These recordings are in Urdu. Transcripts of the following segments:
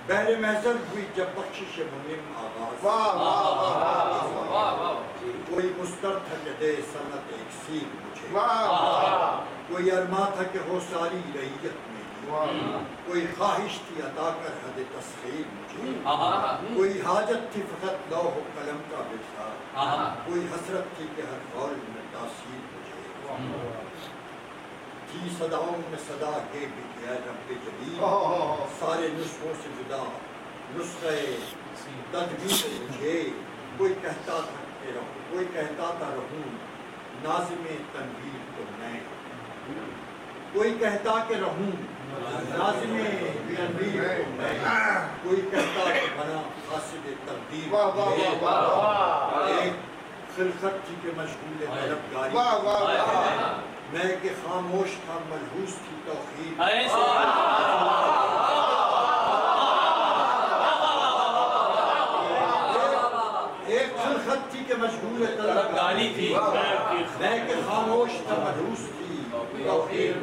بہر محضر ہوئی جب بخشش منم آغاز، کوئی مستر تھا کہ دے سنت ایک سیر مجھے، کوئی ارما تھا کہ ہو ساری رعیت میری، کوئی خواہش تھی عطا کر حد تسخیر مجھے، کوئی حاجت تھی فقط لوح و قلم کا بچھا، کوئی حسرت تھی کہ ہر قول میں تاثیر مجھے، تھی صداؤں میں صدا کے بھی کیا رب جلیل، سارے نسخوں سے جدا نسخہ تدبیر مجھے، کوئی کہتا تھا کہ رہوں، کوئی کہتا تھا رہوں ناظم تنویر تو میں، کوئی کہتا کہ رہوں ناظم تنویر تو میں، کوئی کہتا کہ بنا قاصد تقدیر، ایک خلقت تھی کہ مشغول طلبگاری، میں کہ خاموش تھا ملحوظ تھی توخیر، ایک خلقت تھی کہ مشغول طلبگاری تھی، میں کہ خاموش تھا ملحوظ تھی توخیر،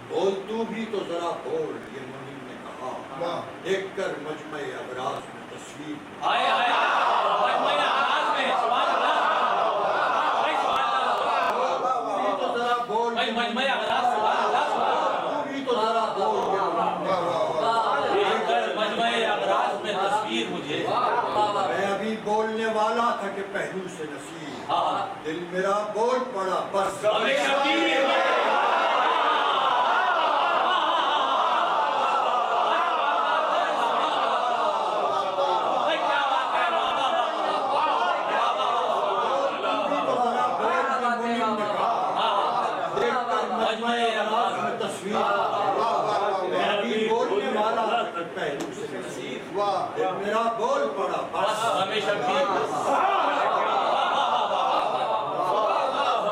بول تو بھی تو ذرا بول یہ منیم نے کہا، دیکھ کر مجمع ابراز میں تصویر، میں ابھی بولنے والا تھا کہ پہلو سے نصیب، دل میرا بول پڑا بس میرا بول پڑا بس ہمیشہ